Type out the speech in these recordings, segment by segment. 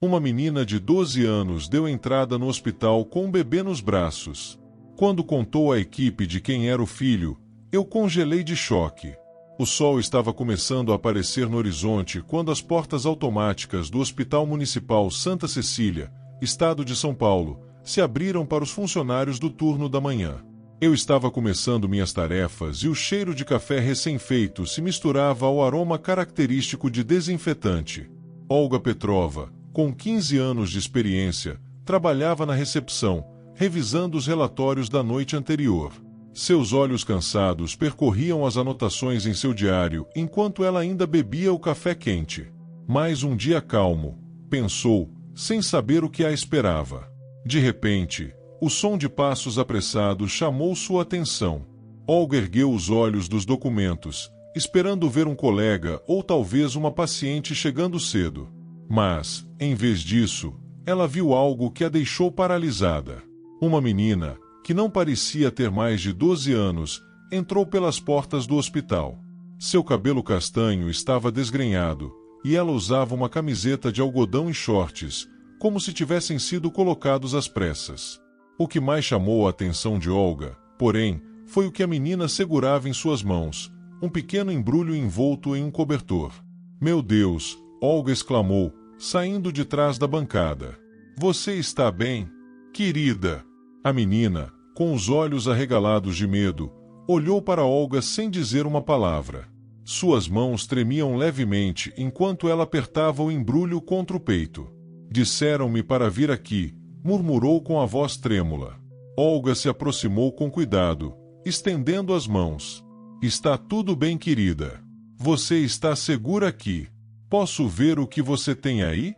Uma menina de 12 anos deu entrada no hospital com um bebê nos braços. Quando contou à equipe de quem era o filho, eu congelei de choque. O sol estava começando a aparecer no horizonte quando as portas automáticas do Hospital Municipal Santa Cecília, Estado de São Paulo, se abriram para os funcionários do turno da manhã. Eu estava começando minhas tarefas e o cheiro de café recém-feito se misturava ao aroma característico de desinfetante. Olga Petrova, com 15 anos de experiência, trabalhava na recepção, revisando os relatórios da noite anterior. Seus olhos cansados percorriam as anotações em seu diário enquanto ela ainda bebia o café quente. Mais um dia calmo, pensou, sem saber o que a esperava. De repente, o som de passos apressados chamou sua atenção. Olga ergueu os olhos dos documentos, esperando ver um colega ou talvez uma paciente chegando cedo. Mas, em vez disso, ela viu algo que a deixou paralisada. Uma menina, que não parecia ter mais de 12 anos, entrou pelas portas do hospital. Seu cabelo castanho estava desgrenhado, e ela usava uma camiseta de algodão e shorts, como se tivessem sido colocados às pressas. O que mais chamou a atenção de Olga, porém, foi o que a menina segurava em suas mãos, um pequeno embrulho envolto em um cobertor. "Meu Deus!" Olga exclamou, saindo de trás da bancada. "Você está bem, querida?" A menina, com os olhos arregalados de medo, olhou para Olga sem dizer uma palavra. Suas mãos tremiam levemente enquanto ela apertava o embrulho contra o peito. "Disseram-me para vir aqui", murmurou com a voz trêmula. Olga se aproximou com cuidado, estendendo as mãos. "Está tudo bem, querida. Você está segura aqui. Posso ver o que você tem aí?"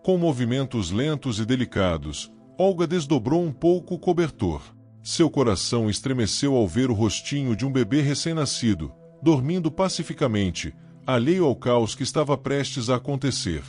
Com movimentos lentos e delicados, Olga desdobrou um pouco o cobertor. Seu coração estremeceu ao ver o rostinho de um bebê recém-nascido, dormindo pacificamente, alheio ao caos que estava prestes a acontecer.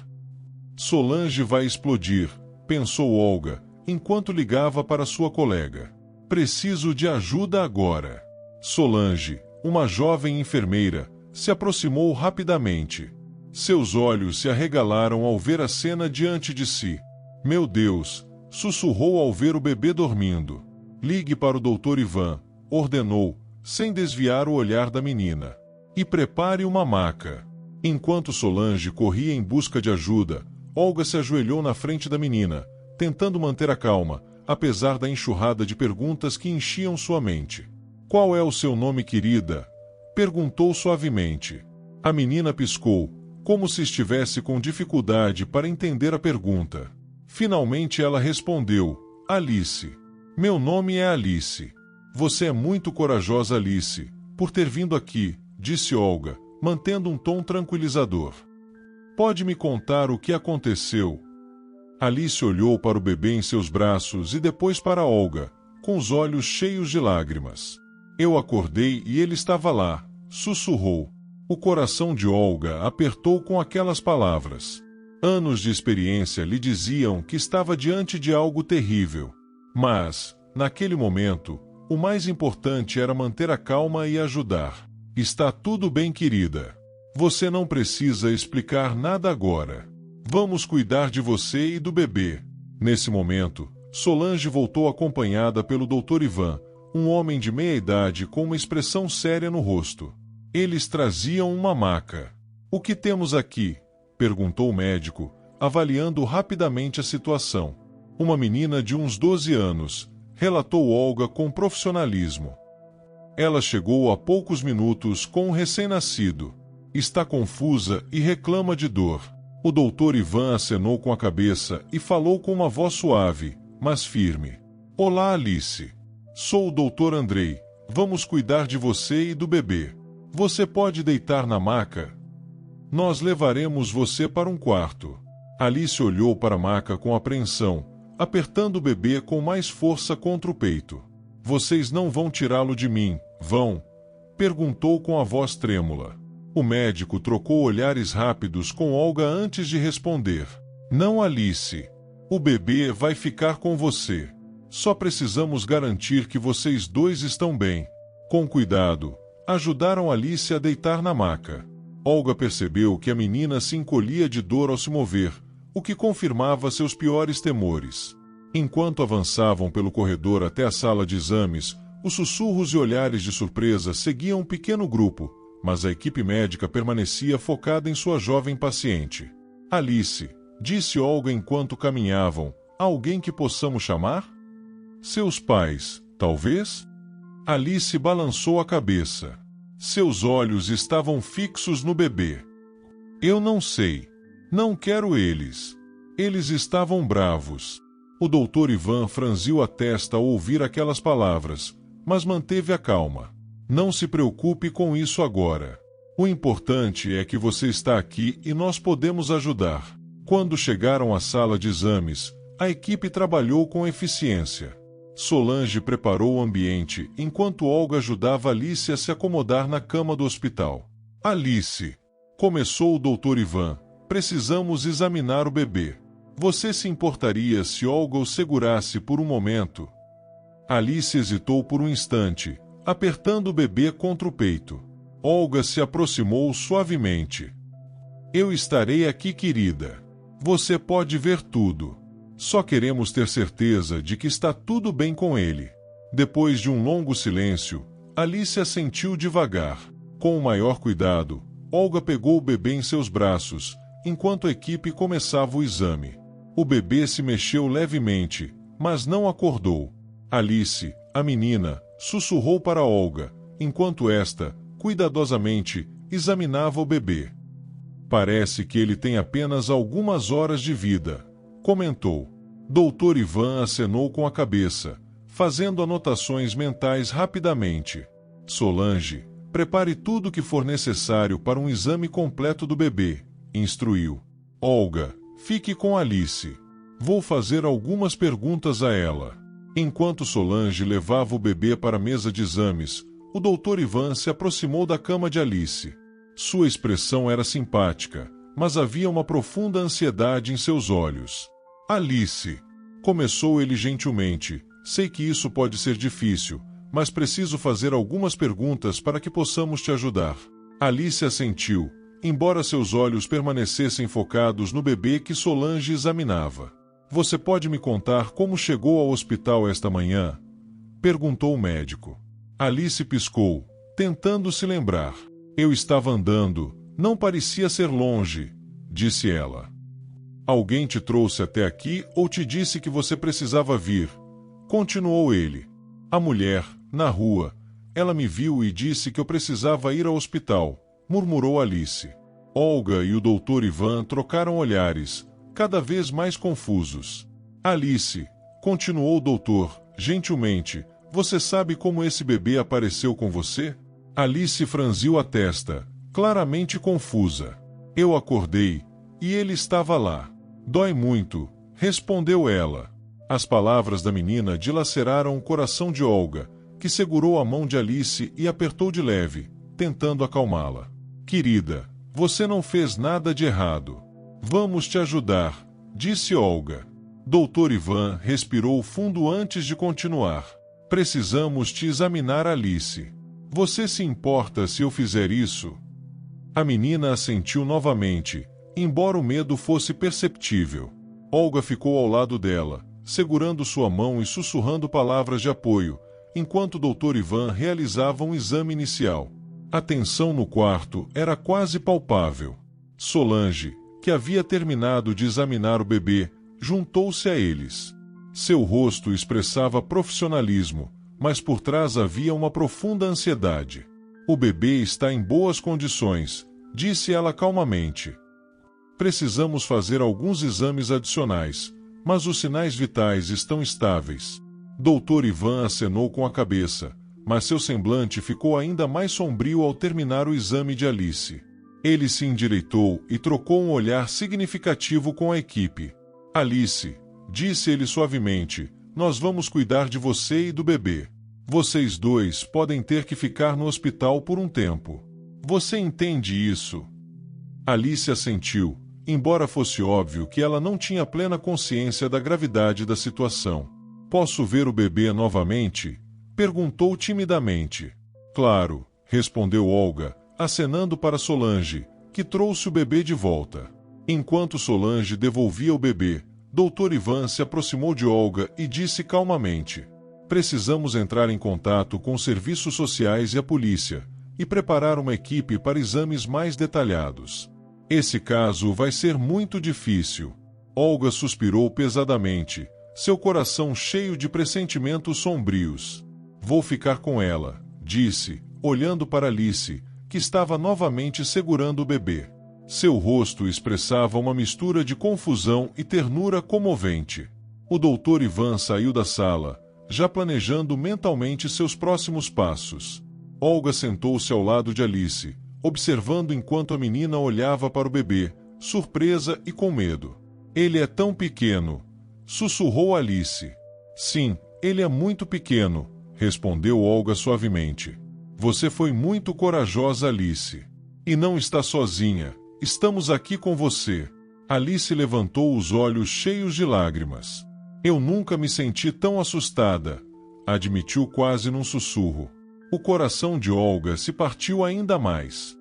"Solange vai explodir", pensou Olga, enquanto ligava para sua colega. "Preciso de ajuda agora." Solange, uma jovem enfermeira, se aproximou rapidamente. Seus olhos se arregalaram ao ver a cena diante de si. "Meu Deus!" sussurrou ao ver o bebê dormindo. "Ligue para o Dr. Ivan", ordenou, sem desviar o olhar da menina. "E prepare uma maca." Enquanto Solange corria em busca de ajuda, Olga se ajoelhou na frente da menina, tentando manter a calma, apesar da enxurrada de perguntas que enchiam sua mente. "Qual é o seu nome, querida?" perguntou suavemente. A menina piscou, como se estivesse com dificuldade para entender a pergunta. Finalmente ela respondeu: "Alice. Meu nome é Alice." "Você é muito corajosa, Alice, por ter vindo aqui", disse Olga, mantendo um tom tranquilizador. "Pode me contar o que aconteceu?" Alice olhou para o bebê em seus braços e depois para Olga, com os olhos cheios de lágrimas. "Eu acordei e ele estava lá", sussurrou. O coração de Olga apertou com aquelas palavras. Anos de experiência lhe diziam que estava diante de algo terrível. Mas, naquele momento, o mais importante era manter a calma e ajudar. "Está tudo bem, querida. Você não precisa explicar nada agora. Vamos cuidar de você e do bebê." Nesse momento, Solange voltou acompanhada pelo Dr. Ivan, um homem de meia idade com uma expressão séria no rosto. Eles traziam uma maca. "O que temos aqui?" perguntou o médico, avaliando rapidamente a situação. "Uma menina de uns 12 anos", relatou Olga com profissionalismo. "Ela chegou há poucos minutos com um recém-nascido. Está confusa e reclama de dor." O Dr. Ivan acenou com a cabeça e falou com uma voz suave, mas firme. "Olá, Alice. Sou o Dr. Andrei. Vamos cuidar de você e do bebê. Você pode deitar na maca? Nós levaremos você para um quarto." Alice olhou para a maca com apreensão, apertando o bebê com mais força contra o peito. "Vocês não vão tirá-lo de mim, vão?" perguntou com a voz trêmula. O médico trocou olhares rápidos com Olga antes de responder. "Não, Alice. O bebê vai ficar com você. Só precisamos garantir que vocês dois estão bem." Com cuidado, ajudaram Alice a deitar na maca. Olga percebeu que a menina se encolhia de dor ao se mover, o que confirmava seus piores temores. Enquanto avançavam pelo corredor até a sala de exames, os sussurros e olhares de surpresa seguiam um pequeno grupo, mas a equipe médica permanecia focada em sua jovem paciente. Alice, disse Olga enquanto caminhavam, há alguém que possamos chamar? Seus pais, talvez? Alice balançou a cabeça. Seus olhos estavam fixos no bebê. Eu não sei. Não quero eles. Eles estavam bravos. O Dr. Ivan franziu a testa ao ouvir aquelas palavras, mas manteve a calma. Não se preocupe com isso agora. O importante é que você está aqui e nós podemos ajudar. Quando chegaram à sala de exames, a equipe trabalhou com eficiência. Solange preparou o ambiente enquanto Olga ajudava Alice a se acomodar na cama do hospital. Alice, começou o Dr. Ivan, precisamos examinar o bebê. Você se importaria se Olga o segurasse por um momento? Alice hesitou por um instante, apertando o bebê contra o peito. Olga se aproximou suavemente. Eu estarei aqui, querida. Você pode ver tudo. Só queremos ter certeza de que está tudo bem com ele. Depois de um longo silêncio, Alice assentiu devagar. Com o maior cuidado, Olga pegou o bebê em seus braços, enquanto a equipe começava o exame. O bebê se mexeu levemente, mas não acordou. Alice, a menina, sussurrou para Olga, enquanto esta, cuidadosamente, examinava o bebê. Parece que ele tem apenas algumas horas de vida, comentou. Dr. Ivan acenou com a cabeça, fazendo anotações mentais rapidamente. Solange, prepare tudo o que for necessário para um exame completo do bebê, instruiu. Olga, fique com Alice. Vou fazer algumas perguntas a ela. Enquanto Solange levava o bebê para a mesa de exames, o Dr. Ivan se aproximou da cama de Alice. Sua expressão era simpática, mas havia uma profunda ansiedade em seus olhos. Alice, começou ele gentilmente, sei que isso pode ser difícil, mas preciso fazer algumas perguntas para que possamos te ajudar. Alice assentiu, embora seus olhos permanecessem focados no bebê que Solange examinava. Você pode me contar como chegou ao hospital esta manhã? Perguntou o médico. Alice piscou, tentando se lembrar. Eu estava andando, não parecia ser longe, disse ela. Alguém te trouxe até aqui ou te disse que você precisava vir? Continuou ele. A mulher, na rua, ela me viu e disse que eu precisava ir ao hospital, murmurou Alice. Olga e o Dr. Ivan trocaram olhares, cada vez mais confusos. Alice, continuou o doutor, gentilmente, você sabe como esse bebê apareceu com você? Alice franziu a testa, claramente confusa. Eu acordei, e ele estava lá. Dói muito, respondeu ela. As palavras da menina dilaceraram o coração de Olga, que segurou a mão de Alice e apertou de leve, tentando acalmá-la. Querida, você não fez nada de errado. Vamos te ajudar, disse Olga. Dr. Ivan respirou fundo antes de continuar. Precisamos te examinar, Alice. Você se importa se eu fizer isso? A menina assentiu novamente, embora o medo fosse perceptível. Olga ficou ao lado dela, segurando sua mão e sussurrando palavras de apoio, enquanto o Dr. Ivan realizava um exame inicial. A tensão no quarto era quase palpável. Solange, que havia terminado de examinar o bebê, juntou-se a eles. Seu rosto expressava profissionalismo, mas por trás havia uma profunda ansiedade. O bebê está em boas condições, disse ela calmamente. Precisamos fazer alguns exames adicionais, mas os sinais vitais estão estáveis. Dr. Ivan acenou com a cabeça, mas seu semblante ficou ainda mais sombrio ao terminar o exame de Alice. Ele se endireitou e trocou um olhar significativo com a equipe. Alice, disse ele suavemente, nós vamos cuidar de você e do bebê. Vocês dois podem ter que ficar no hospital por um tempo. Você entende isso? Alice assentiu, embora fosse óbvio que ela não tinha plena consciência da gravidade da situação. Posso ver o bebê novamente? Perguntou timidamente. Claro, respondeu Olga, acenando para Solange, que trouxe o bebê de volta. Enquanto Solange devolvia o bebê, Dr. Ivan se aproximou de Olga e disse calmamente: precisamos entrar em contato com os serviços sociais e a polícia, e preparar uma equipe para exames mais detalhados. Esse caso vai ser muito difícil. Olga suspirou pesadamente, seu coração cheio de pressentimentos sombrios. Vou ficar com ela, disse, olhando para Alice, que estava novamente segurando o bebê. Seu rosto expressava uma mistura de confusão e ternura comovente. O Dr. Ivan saiu da sala, já planejando mentalmente seus próximos passos. Olga sentou-se ao lado de Alice, observando enquanto a menina olhava para o bebê, surpresa e com medo. Ele é tão pequeno, sussurrou Alice. Sim, ele é muito pequeno, respondeu Olga suavemente. Você foi muito corajosa, Alice. E não está sozinha, estamos aqui com você. Alice levantou os olhos cheios de lágrimas. Eu nunca me senti tão assustada, admitiu quase num sussurro. O coração de Olga se partiu ainda mais.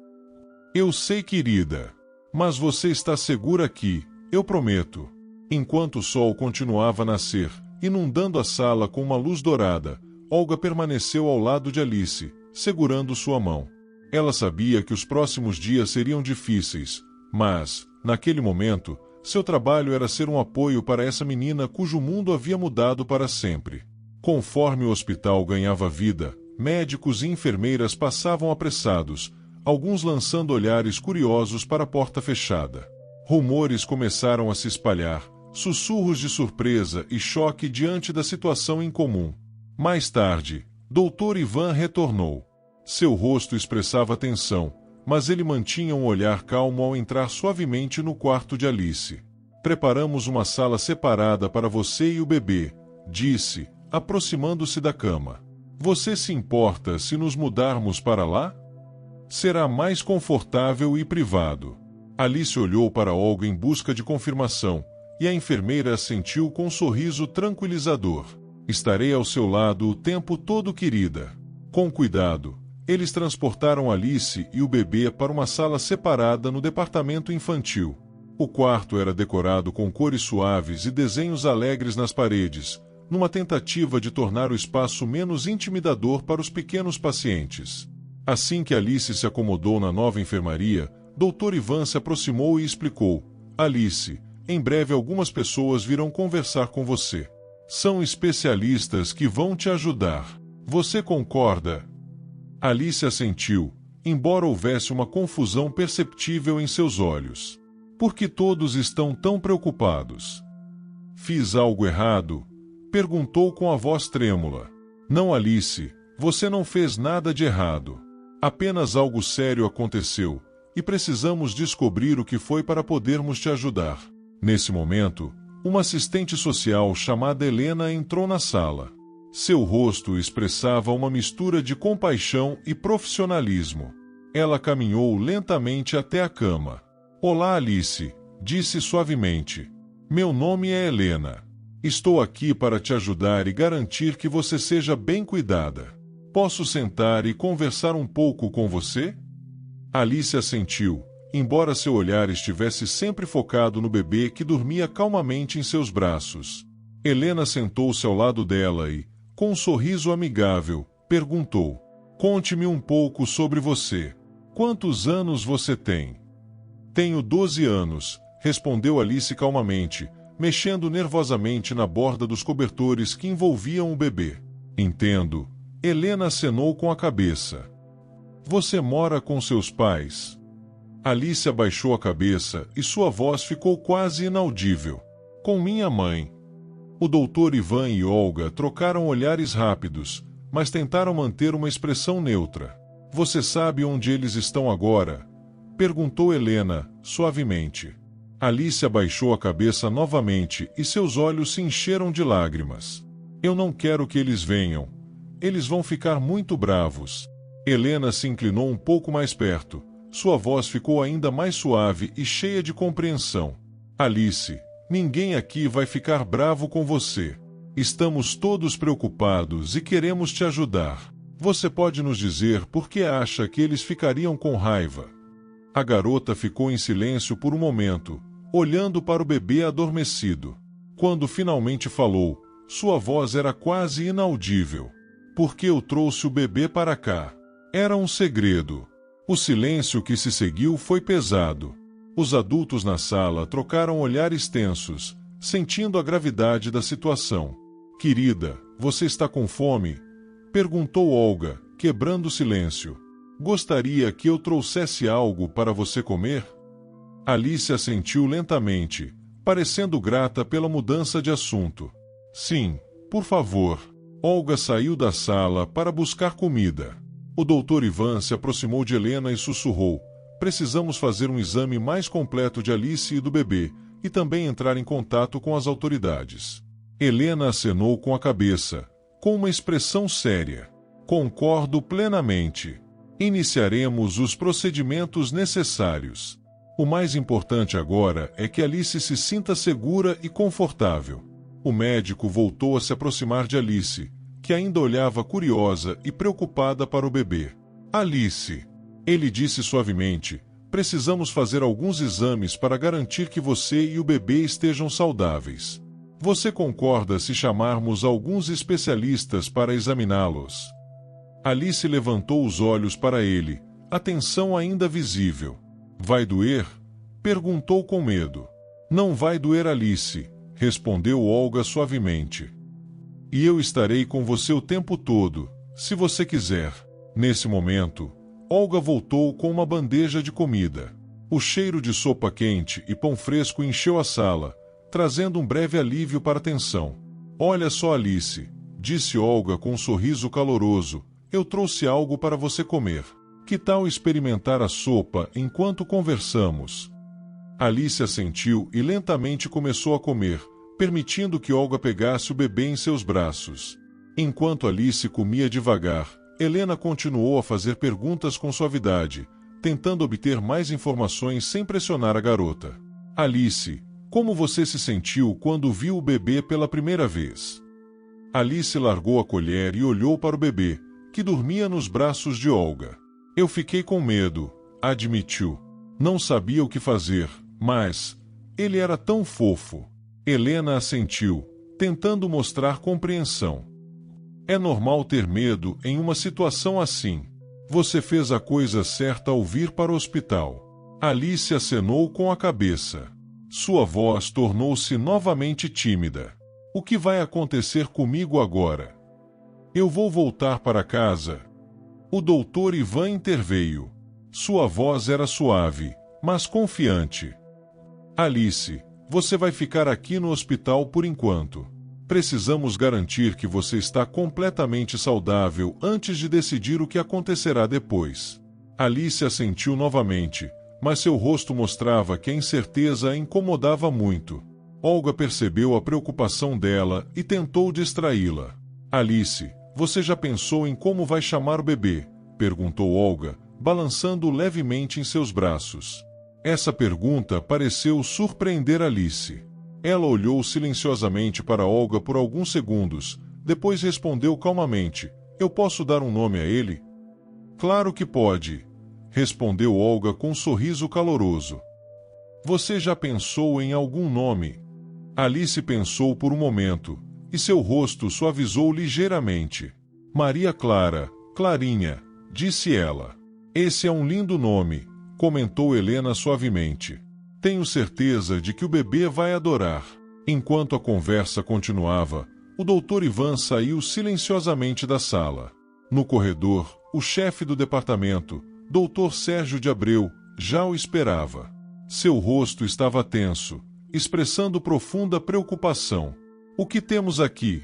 Eu sei, querida. Mas você está segura aqui, eu prometo. Enquanto o sol continuava a nascer, inundando a sala com uma luz dourada, Olga permaneceu ao lado de Alice, segurando sua mão. Ela sabia que os próximos dias seriam difíceis, mas, naquele momento, seu trabalho era ser um apoio para essa menina cujo mundo havia mudado para sempre. Conforme o hospital ganhava vida, médicos e enfermeiras passavam apressados, alguns lançando olhares curiosos para a porta fechada. Rumores começaram a se espalhar, sussurros de surpresa e choque diante da situação incomum. Mais tarde, Dr. Ivan retornou. Seu rosto expressava tensão, mas ele mantinha um olhar calmo ao entrar suavemente no quarto de Alice. Preparamos uma sala separada para você e o bebê, disse, aproximando-se da cama. Você se importa se nos mudarmos para lá? Será mais confortável e privado. Alice olhou para Olga em busca de confirmação, e a enfermeira assentiu com um sorriso tranquilizador. Estarei ao seu lado o tempo todo, querida. Com cuidado, eles transportaram Alice e o bebê para uma sala separada no departamento infantil. O quarto era decorado com cores suaves e desenhos alegres nas paredes, numa tentativa de tornar o espaço menos intimidador para os pequenos pacientes. Assim que Alice se acomodou na nova enfermaria, Dr. Ivan se aproximou e explicou: Alice, em breve algumas pessoas virão conversar com você. São especialistas que vão te ajudar. Você concorda? Alice assentiu, embora houvesse uma confusão perceptível em seus olhos. Por que todos estão tão preocupados? Fiz algo errado? Perguntou com a voz trêmula. Não, Alice, você não fez nada de errado. Apenas algo sério aconteceu, e precisamos descobrir o que foi para podermos te ajudar. Nesse momento, uma assistente social chamada Helena entrou na sala. Seu rosto expressava uma mistura de compaixão e profissionalismo. Ela caminhou lentamente até a cama. Olá, Alice, disse suavemente. Meu nome é Helena. Estou aqui para te ajudar e garantir que você seja bem cuidada. Posso sentar e conversar um pouco com você? Alice assentiu, embora seu olhar estivesse sempre focado no bebê que dormia calmamente em seus braços. Helena sentou-se ao lado dela e, com um sorriso amigável, perguntou: Conte-me um pouco sobre você. Quantos anos você tem? Tenho 12 anos, respondeu Alice calmamente, mexendo nervosamente na borda dos cobertores que envolviam o bebê. Entendo. Helena acenou com a cabeça. Você mora com seus pais? Alice abaixou a cabeça e sua voz ficou quase inaudível. Com minha mãe. O Dr. Ivan e Olga trocaram olhares rápidos, mas tentaram manter uma expressão neutra. Você sabe onde eles estão agora? Perguntou Helena, suavemente. Alice abaixou a cabeça novamente e seus olhos se encheram de lágrimas. Eu não quero que eles venham. Eles vão ficar muito bravos. Helena se inclinou um pouco mais perto. Sua voz ficou ainda mais suave e cheia de compreensão. Alice, ninguém aqui vai ficar bravo com você. Estamos todos preocupados e queremos te ajudar. Você pode nos dizer por que acha que eles ficariam com raiva? A garota ficou em silêncio por um momento, olhando para o bebê adormecido. Quando finalmente falou, sua voz era quase inaudível. Por que eu trouxe o bebê para cá? Era um segredo. O silêncio que se seguiu foi pesado. Os adultos na sala trocaram olhares tensos, sentindo a gravidade da situação. Querida, você está com fome? Perguntou Olga, quebrando o silêncio. Gostaria que eu trouxesse algo para você comer? Alice assentiu lentamente, parecendo grata pela mudança de assunto. Sim, por favor. Olga saiu da sala para buscar comida. O Dr. Ivan se aproximou de Helena e sussurrou: precisamos fazer um exame mais completo de Alice e do bebê, e também entrar em contato com as autoridades. Helena acenou com a cabeça, com uma expressão séria. Concordo plenamente. Iniciaremos os procedimentos necessários. O mais importante agora é que Alice se sinta segura e confortável. O médico voltou a se aproximar de Alice, que ainda olhava curiosa e preocupada para o bebê. Alice, ele disse suavemente, precisamos fazer alguns exames para garantir que você e o bebê estejam saudáveis. Você concorda se chamarmos alguns especialistas para examiná-los? Alice levantou os olhos para ele, a tensão ainda visível. Vai doer? Perguntou com medo. Não vai doer, Alice, respondeu Olga suavemente. E eu estarei com você o tempo todo, se você quiser. Nesse momento, Olga voltou com uma bandeja de comida. O cheiro de sopa quente e pão fresco encheu a sala, trazendo um breve alívio para a tensão. Olha só, Alice, disse Olga com um sorriso caloroso, eu trouxe algo para você comer. Que tal experimentar a sopa enquanto conversamos? Alice assentiu e lentamente começou a comer, permitindo que Olga pegasse o bebê em seus braços. Enquanto Alice comia devagar, Helena continuou a fazer perguntas com suavidade, tentando obter mais informações sem pressionar a garota. Alice, como você se sentiu quando viu o bebê pela primeira vez? Alice largou a colher e olhou para o bebê, que dormia nos braços de Olga. Eu fiquei com medo, admitiu. Não sabia o que fazer, mas ele era tão fofo. Helena assentiu, tentando mostrar compreensão. É normal ter medo em uma situação assim. Você fez a coisa certa ao vir para o hospital. Alice acenou com a cabeça. Sua voz tornou-se novamente tímida. O que vai acontecer comigo agora? Eu vou voltar para casa. O Dr. Ivan interveio. Sua voz era suave, mas confiante. Alice, você vai ficar aqui no hospital por enquanto. Precisamos garantir que você está completamente saudável antes de decidir o que acontecerá depois. Alice assentiu novamente, mas seu rosto mostrava que a incerteza a incomodava muito. Olga percebeu a preocupação dela e tentou distraí-la. Alice, você já pensou em como vai chamar o bebê? Perguntou Olga, balançando levemente em seus braços. Essa pergunta pareceu surpreender Alice. Ela olhou silenciosamente para Olga por alguns segundos, depois respondeu calmamente, eu posso dar um nome a ele? Claro que pode, respondeu Olga com um sorriso caloroso. Você já pensou em algum nome? Alice pensou por um momento, e seu rosto suavizou ligeiramente. Maria Clara, Clarinha, disse ela. Esse é um lindo nome, comentou Helena suavemente. Tenho certeza de que o bebê vai adorar. Enquanto a conversa continuava, o Dr. Ivan saiu silenciosamente da sala. No corredor, o chefe do departamento, Dr. Sérgio de Abreu, já o esperava. Seu rosto estava tenso, expressando profunda preocupação. O que temos aqui?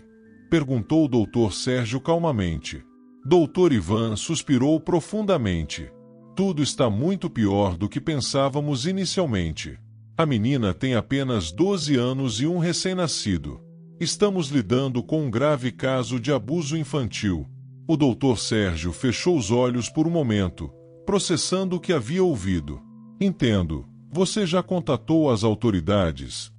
Perguntou o Dr. Sérgio calmamente. Dr. Ivan suspirou profundamente. Tudo está muito pior do que pensávamos inicialmente. A menina tem apenas 12 anos e um recém-nascido. Estamos lidando com um grave caso de abuso infantil. O Dr. Sérgio fechou os olhos por um momento, processando o que havia ouvido. Entendo. Você já contatou as autoridades?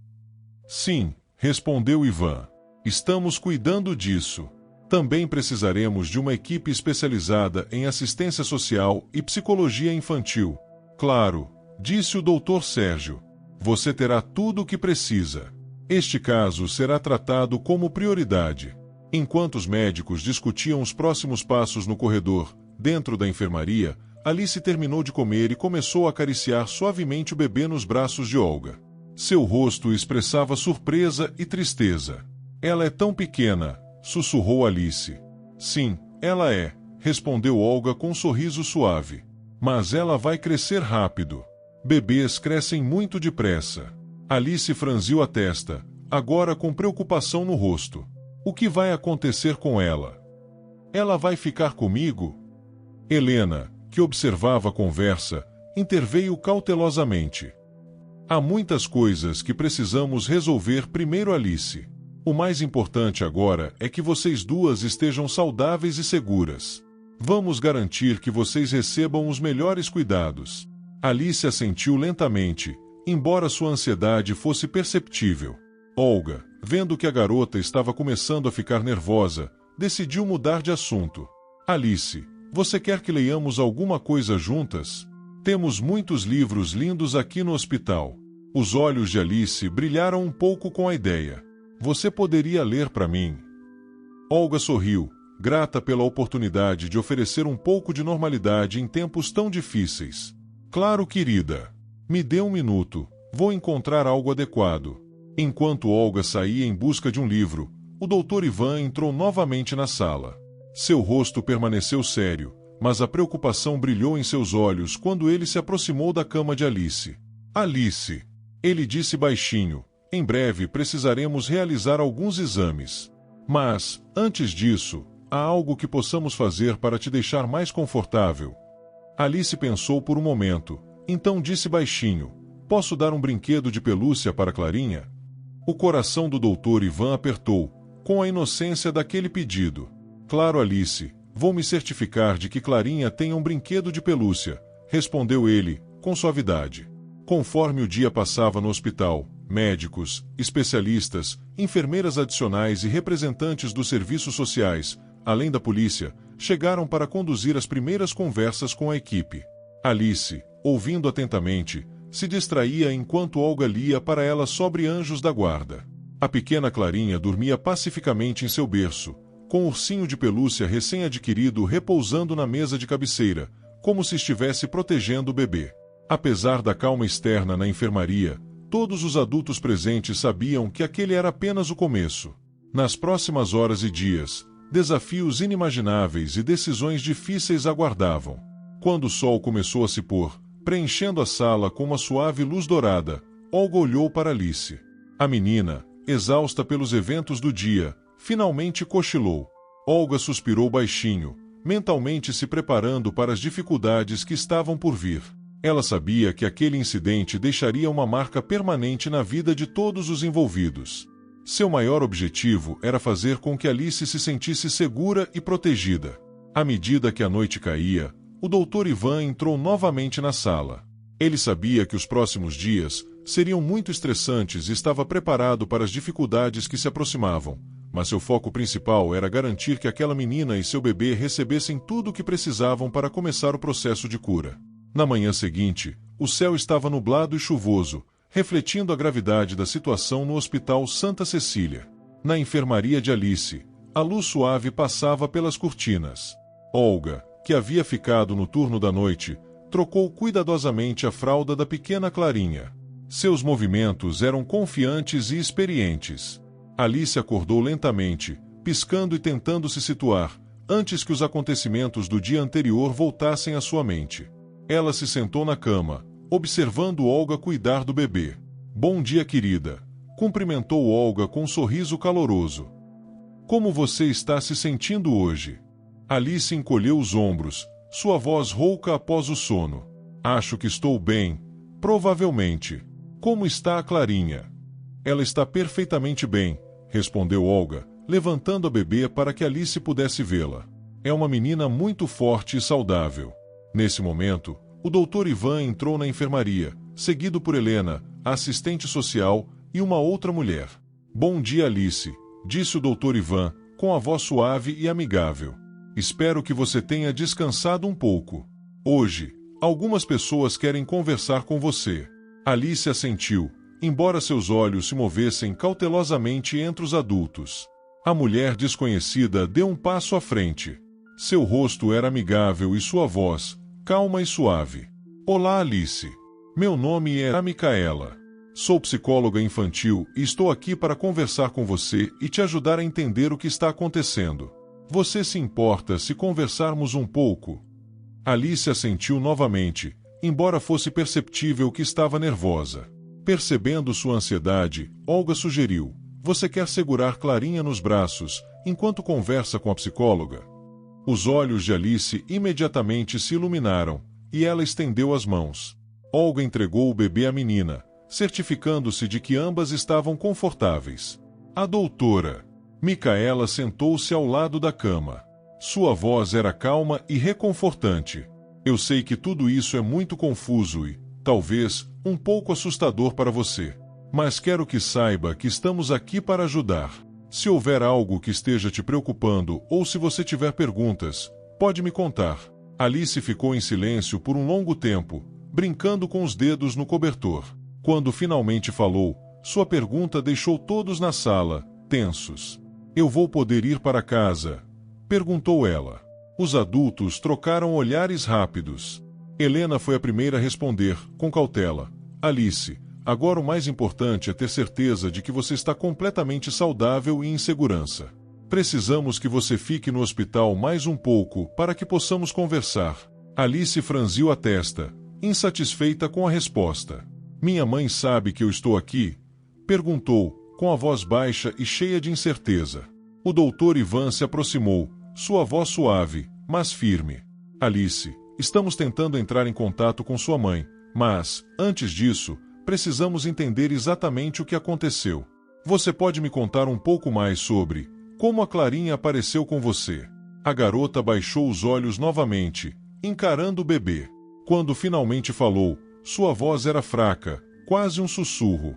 Sim, respondeu Ivan. Estamos cuidando disso. Também precisaremos de uma equipe especializada em assistência social e psicologia infantil. Claro, disse o Dr. Sérgio. Você terá tudo o que precisa. Este caso será tratado como prioridade. Enquanto os médicos discutiam os próximos passos no corredor, dentro da enfermaria, Alice terminou de comer e começou a acariciar suavemente o bebê nos braços de Olga. Seu rosto expressava surpresa e tristeza. Ela é tão pequena, sussurrou Alice. Sim, ela é, respondeu Olga com um sorriso suave. Mas ela vai crescer rápido. Bebês crescem muito depressa. Alice franziu a testa, agora com preocupação no rosto. O que vai acontecer com ela? Ela vai ficar comigo? Helena, que observava a conversa, interveio cautelosamente. Há muitas coisas que precisamos resolver primeiro, Alice. O mais importante agora é que vocês duas estejam saudáveis e seguras. Vamos garantir que vocês recebam os melhores cuidados. Alice assentiu lentamente, embora sua ansiedade fosse perceptível. Olga, vendo que a garota estava começando a ficar nervosa, decidiu mudar de assunto. Alice, você quer que leiamos alguma coisa juntas? Temos muitos livros lindos aqui no hospital. Os olhos de Alice brilharam um pouco com a ideia. Você poderia ler para mim? Olga sorriu, grata pela oportunidade de oferecer um pouco de normalidade em tempos tão difíceis. Claro, querida. Me dê um minuto, vou encontrar algo adequado. Enquanto Olga saía em busca de um livro, o Dr. Ivan entrou novamente na sala. Seu rosto permaneceu sério, mas a preocupação brilhou em seus olhos quando ele se aproximou da cama de Alice. Alice, ele disse baixinho, em breve precisaremos realizar alguns exames. Mas, antes disso, há algo que possamos fazer para te deixar mais confortável. Alice pensou por um momento, então disse baixinho, posso dar um brinquedo de pelúcia para Clarinha? O coração do Dr. Ivan apertou, com a inocência daquele pedido. Claro, Alice, vou me certificar de que Clarinha tenha um brinquedo de pelúcia, respondeu ele, com suavidade. Conforme o dia passava no hospital, médicos, especialistas, enfermeiras adicionais e representantes dos serviços sociais, além da polícia, chegaram para conduzir as primeiras conversas com a equipe. Alice, ouvindo atentamente, se distraía enquanto Olga lia para ela sobre Anjos da Guarda. A pequena Clarinha dormia pacificamente em seu berço, com o ursinho de pelúcia recém-adquirido repousando na mesa de cabeceira, como se estivesse protegendo o bebê. Apesar da calma externa na enfermaria, todos os adultos presentes sabiam que aquele era apenas o começo. Nas próximas horas e dias, desafios inimagináveis e decisões difíceis aguardavam. Quando o sol começou a se pôr, preenchendo a sala com uma suave luz dourada, Olga olhou para Alice. A menina, exausta pelos eventos do dia, finalmente cochilou. Olga suspirou baixinho, mentalmente se preparando para as dificuldades que estavam por vir. Ela sabia que aquele incidente deixaria uma marca permanente na vida de todos os envolvidos. Seu maior objetivo era fazer com que Alice se sentisse segura e protegida. À medida que a noite caía, o Dr. Ivan entrou novamente na sala. Ele sabia que os próximos dias seriam muito estressantes e estava preparado para as dificuldades que se aproximavam, mas seu foco principal era garantir que aquela menina e seu bebê recebessem tudo o que precisavam para começar o processo de cura. Na manhã seguinte, o céu estava nublado e chuvoso, refletindo a gravidade da situação no Hospital Santa Cecília. Na enfermaria de Alice, a luz suave passava pelas cortinas. Olga, que havia ficado no turno da noite, trocou cuidadosamente a fralda da pequena Clarinha. Seus movimentos eram confiantes e experientes. Alice acordou lentamente, piscando e tentando se situar, antes que os acontecimentos do dia anterior voltassem à sua mente. Ela se sentou na cama, observando Olga cuidar do bebê. Bom dia, querida. Cumprimentou Olga com um sorriso caloroso. Como você está se sentindo hoje? Alice encolheu os ombros, sua voz rouca após o sono. Acho que estou bem, provavelmente. Como está a Clarinha? Ela está perfeitamente bem, respondeu Olga, levantando a bebê para que Alice pudesse vê-la. É uma menina muito forte e saudável. Nesse momento, o Dr. Ivan entrou na enfermaria, seguido por Helena, a assistente social, e uma outra mulher. Bom dia, Alice, disse o Dr. Ivan, com a voz suave e amigável. Espero que você tenha descansado um pouco. Hoje, algumas pessoas querem conversar com você. Alice assentiu, embora seus olhos se movessem cautelosamente entre os adultos. A mulher desconhecida deu um passo à frente. Seu rosto era amigável e sua voz, calma e suave. Olá, Alice. Meu nome é Micaela. Sou psicóloga infantil e estou aqui para conversar com você e te ajudar a entender o que está acontecendo. Você se importa se conversarmos um pouco? Alice assentiu novamente, embora fosse perceptível que estava nervosa. Percebendo sua ansiedade, Olga sugeriu: você quer segurar Clarinha nos braços, enquanto conversa com a psicóloga? Os olhos de Alice imediatamente se iluminaram, e ela estendeu as mãos. Olga entregou o bebê à menina, certificando-se de que ambas estavam confortáveis. A doutora Micaela sentou-se ao lado da cama. Sua voz era calma e reconfortante. Eu sei que tudo isso é muito confuso e, talvez, um pouco assustador para você. Mas quero que saiba que estamos aqui para ajudar. Se houver algo que esteja te preocupando ou se você tiver perguntas, pode me contar. Alice ficou em silêncio por um longo tempo, brincando com os dedos no cobertor. Quando finalmente falou, sua pergunta deixou todos na sala, tensos. Eu vou poder ir para casa? Perguntou ela. Os adultos trocaram olhares rápidos. Helena foi a primeira a responder, com cautela. Alice, agora o mais importante é ter certeza de que você está completamente saudável e em segurança. Precisamos que você fique no hospital mais um pouco para que possamos conversar. Alice franziu a testa, insatisfeita com a resposta. Minha mãe sabe que eu estou aqui? Perguntou, com a voz baixa e cheia de incerteza. O doutor Ivan se aproximou, sua voz suave, mas firme. Alice, estamos tentando entrar em contato com sua mãe, mas, antes disso, precisamos entender exatamente o que aconteceu. Você pode me contar um pouco mais sobre como a Clarinha apareceu com você? A garota baixou os olhos novamente, encarando o bebê. Quando finalmente falou, sua voz era fraca, quase um sussurro.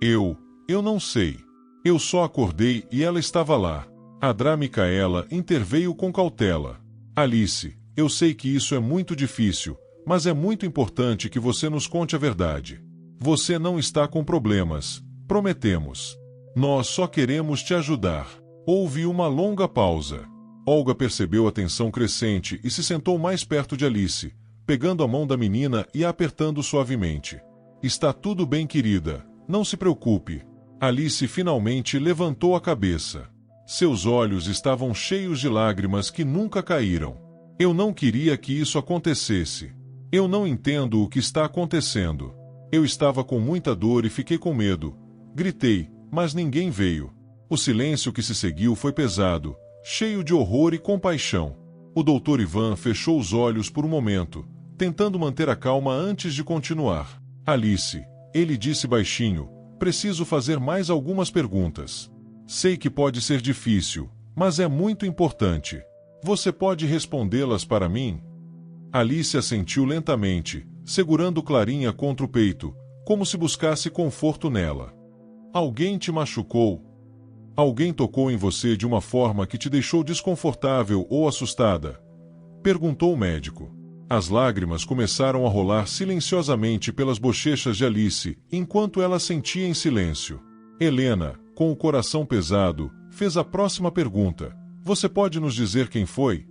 Eu não sei. Eu só acordei e ela estava lá. A Dra Micaela interveio com cautela. Alice, eu sei que isso é muito difícil, mas é muito importante que você nos conte a verdade. Você não está com problemas, prometemos. Nós só queremos te ajudar. Houve uma longa pausa. Olga percebeu a tensão crescente e se sentou mais perto de Alice, pegando a mão da menina e a apertando suavemente. Está tudo bem, querida. Não se preocupe. Alice finalmente levantou a cabeça. Seus olhos estavam cheios de lágrimas que nunca caíram. Eu não queria que isso acontecesse. Eu não entendo o que está acontecendo. Eu estava com muita dor e fiquei com medo. Gritei, mas ninguém veio. O silêncio que se seguiu foi pesado, cheio de horror e compaixão. O doutor Ivan fechou os olhos por um momento, tentando manter a calma antes de continuar. Alice, ele disse baixinho, preciso fazer mais algumas perguntas. Sei que pode ser difícil, mas é muito importante. Você pode respondê-las para mim? Alice assentiu lentamente, segurando Clarinha contra o peito, como se buscasse conforto nela. Alguém te machucou? Alguém tocou em você de uma forma que te deixou desconfortável ou assustada? Perguntou o médico. As lágrimas começaram a rolar silenciosamente pelas bochechas de Alice, enquanto ela sentia em silêncio. Helena, com o coração pesado, fez a próxima pergunta. Você pode nos dizer quem foi?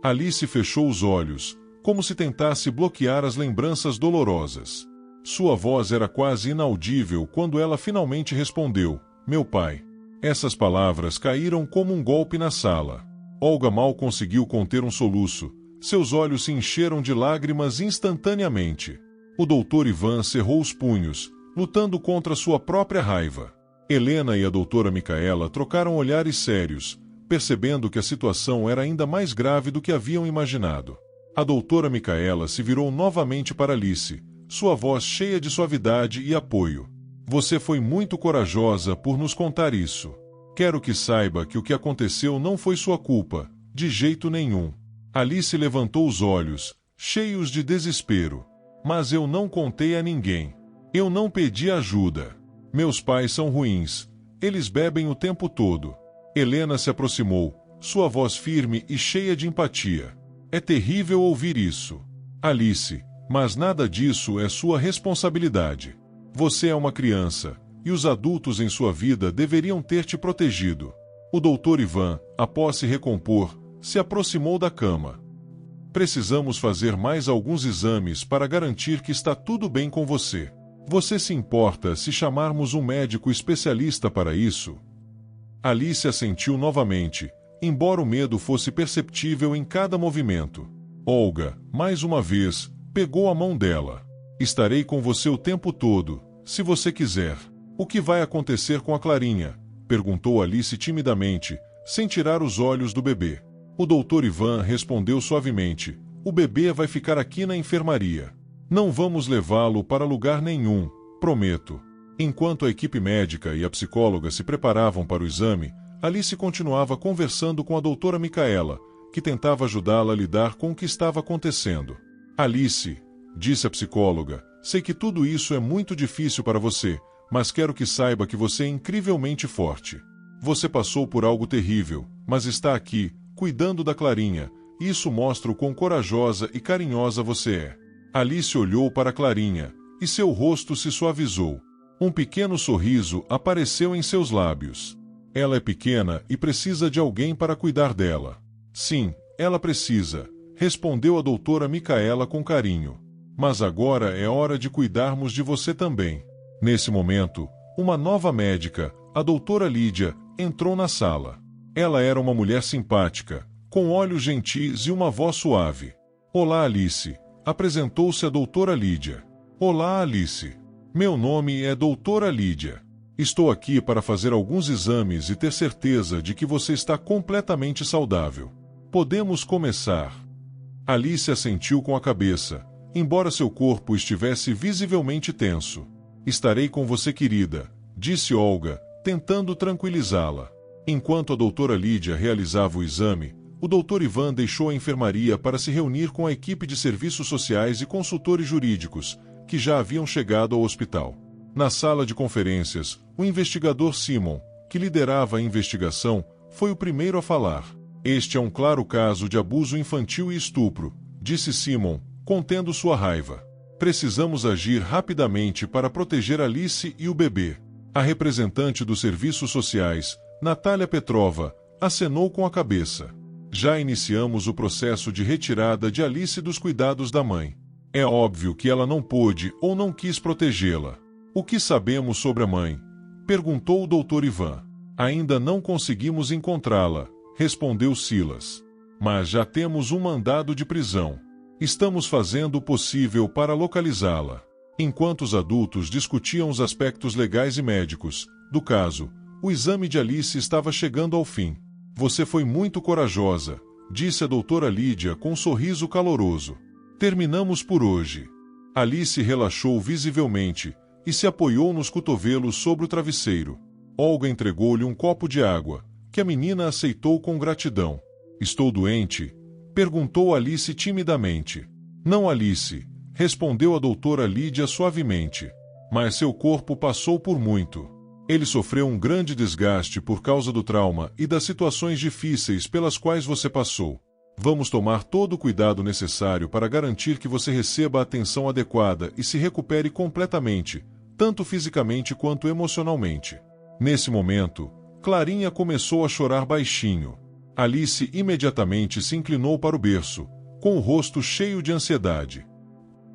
Alice fechou os olhos, como se tentasse bloquear as lembranças dolorosas. Sua voz era quase inaudível quando ela finalmente respondeu, meu pai. Essas palavras caíram como um golpe na sala. Olga mal conseguiu conter um soluço. Seus olhos se encheram de lágrimas instantaneamente. O doutor Ivan cerrou os punhos, lutando contra sua própria raiva. Helena e a doutora Micaela trocaram olhares sérios, percebendo que a situação era ainda mais grave do que haviam imaginado. A doutora Micaela se virou novamente para Alice, sua voz cheia de suavidade e apoio. Você foi muito corajosa por nos contar isso. Quero que saiba que o que aconteceu não foi sua culpa, de jeito nenhum. Alice levantou os olhos, cheios de desespero. Mas eu não contei a ninguém. Eu não pedi ajuda. Meus pais são ruins. Eles bebem o tempo todo. Helena se aproximou, sua voz firme e cheia de empatia. É terrível ouvir isso. Alice, Mas nada disso é sua responsabilidade. Você é uma criança, e os adultos em sua vida deveriam ter te protegido. O Dr. Ivan, após se recompor, se aproximou da cama. Precisamos fazer mais alguns exames para garantir que está tudo bem com você. Você se importa se chamarmos um médico especialista para isso? Alice assentiu novamente, embora o medo fosse perceptível em cada movimento. Olga, mais uma vez, pegou a mão dela. Estarei com você o tempo todo, se você quiser. O que vai acontecer com a Clarinha? Perguntou Alice timidamente, sem tirar os olhos do bebê. O Dr. Ivan respondeu suavemente: o bebê vai ficar aqui na enfermaria. Não vamos levá-lo para lugar nenhum, prometo. Enquanto a equipe médica e a psicóloga se preparavam para o exame, Alice continuava conversando com a doutora Micaela, que tentava ajudá-la a lidar com o que estava acontecendo. Alice, disse a psicóloga, sei que tudo isso é muito difícil para você, mas quero que saiba que você é incrivelmente forte. Você passou por algo terrível, mas está aqui, cuidando da Clarinha, e isso mostra o quão corajosa e carinhosa você é. Alice olhou para Clarinha, e seu rosto se suavizou. Um pequeno sorriso apareceu em seus lábios. Ela é pequena e precisa de alguém para cuidar dela. Sim, ela precisa, respondeu a doutora Micaela com carinho. Mas agora é hora de cuidarmos de você também. Nesse momento, uma nova médica, a doutora Lídia, entrou na sala. Ela era uma mulher simpática, com olhos gentis e uma voz suave. Olá, Alice, apresentou-se a doutora Lídia. Olá, Alice. Meu nome é doutora Lídia. Estou aqui para fazer alguns exames e ter certeza de que você está completamente saudável. Podemos começar. Alice assentiu com a cabeça, embora seu corpo estivesse visivelmente tenso. Estarei com você, querida, disse Olga, tentando tranquilizá-la. Enquanto a doutora Lídia realizava o exame, o Dr. Ivan deixou a enfermaria para se reunir com a equipe de serviços sociais e consultores jurídicos, que já haviam chegado ao hospital. Na sala de conferências, o investigador Simon, que liderava a investigação, foi o primeiro a falar. Este é um claro caso de abuso infantil e estupro, disse Simon, contendo sua raiva. Precisamos agir rapidamente para proteger Alice e o bebê. A representante dos serviços sociais, Natália Petrova, acenou com a cabeça. Já iniciamos o processo de retirada de Alice dos cuidados da mãe. É óbvio que ela não pôde ou não quis protegê-la. O que sabemos sobre a mãe? Perguntou o Dr. Ivan. Ainda não conseguimos encontrá-la, respondeu Silas. Mas já temos um mandado de prisão. Estamos fazendo o possível para localizá-la. Enquanto os adultos discutiam os aspectos legais e médicos do caso, o exame de Alice estava chegando ao fim. Você foi muito corajosa, disse a doutora Lídia com um sorriso caloroso. Terminamos por hoje. Alice relaxou visivelmente e se apoiou nos cotovelos sobre o travesseiro. Olga entregou-lhe um copo de água, que a menina aceitou com gratidão. Estou doente? Perguntou Alice timidamente. Não, Alice, respondeu a doutora Lídia suavemente. Mas seu corpo passou por muito. Ele sofreu um grande desgaste por causa do trauma e das situações difíceis pelas quais você passou. Vamos tomar todo o cuidado necessário para garantir que você receba a atenção adequada e se recupere completamente, tanto fisicamente quanto emocionalmente. Nesse momento, Clarinha começou a chorar baixinho. Alice imediatamente se inclinou para o berço, com o rosto cheio de ansiedade.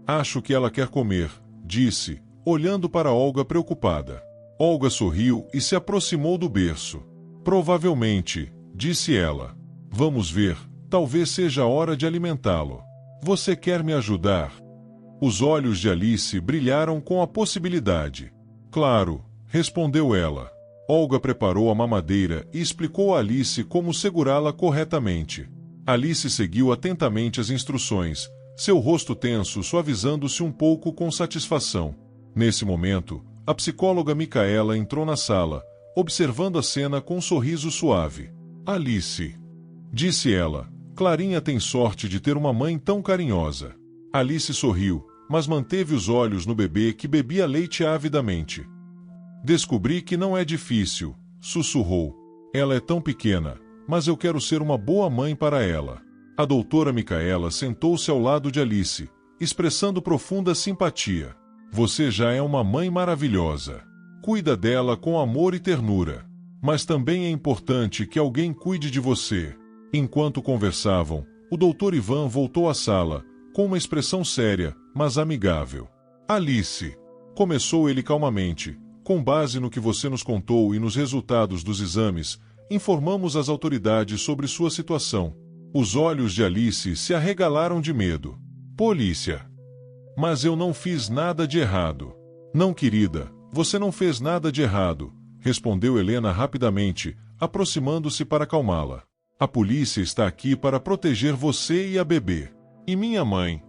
Acho que ela quer comer, disse, olhando para Olga preocupada. Olga sorriu e se aproximou do berço. Provavelmente, disse ela. Vamos ver, talvez seja a hora de alimentá-lo. Você quer me ajudar? Os olhos de Alice brilharam com a possibilidade. Claro, respondeu ela. Olga preparou a mamadeira e explicou a Alice como segurá-la corretamente. Alice seguiu atentamente as instruções, seu rosto tenso suavizando-se um pouco com satisfação. Nesse momento, a psicóloga Micaela entrou na sala, observando a cena com um sorriso suave. Alice, disse ela, Clarinha tem sorte de ter uma mãe tão carinhosa. Alice sorriu, mas manteve os olhos no bebê que bebia leite avidamente. Descobri que não é difícil, sussurrou. Ela é tão pequena, mas eu quero ser uma boa mãe para ela. A doutora Micaela sentou-se ao lado de Alice, expressando profunda simpatia. Você já é uma mãe maravilhosa. Cuida dela com amor e ternura. Mas também é importante que alguém cuide de você. Enquanto conversavam, o Dr. Ivan voltou à sala, com uma expressão séria, mas amigável. Alice, começou ele calmamente, com base no que você nos contou e nos resultados dos exames, informamos as autoridades sobre sua situação. Os olhos de Alice se arregalaram de medo. Polícia. Mas eu não fiz nada de errado. Não, querida, você não fez nada de errado, respondeu Helena rapidamente, aproximando-se para acalmá-la. A polícia está aqui para proteger você e a bebê. E minha mãe?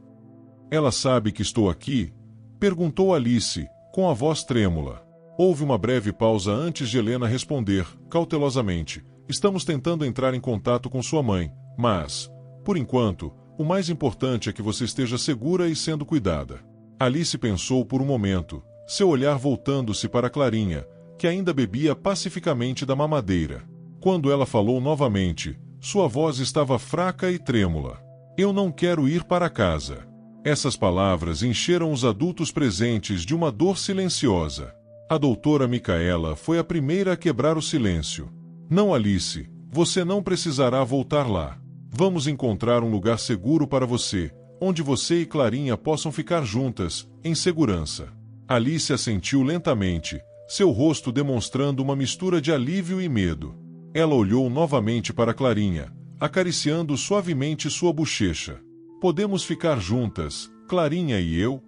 Ela sabe que estou aqui? Perguntou Alice, com a voz trêmula. Houve uma breve pausa antes de Helena responder, cautelosamente. Estamos tentando entrar em contato com sua mãe, mas, por enquanto, o mais importante é que você esteja segura e sendo cuidada. Alice pensou por um momento, seu olhar voltando-se para Clarinha, que ainda bebia pacificamente da mamadeira. Quando ela falou novamente, sua voz estava fraca e trêmula. Eu não quero ir para casa. Essas palavras encheram os adultos presentes de uma dor silenciosa. A doutora Micaela foi a primeira a quebrar o silêncio. Não, Alice, você não precisará voltar lá. Vamos encontrar um lugar seguro para você, onde você e Clarinha possam ficar juntas, em segurança. Alice assentiu lentamente, seu rosto demonstrando uma mistura de alívio e medo. Ela olhou novamente para Clarinha, acariciando suavemente sua bochecha. Podemos ficar juntas, Clarinha e eu?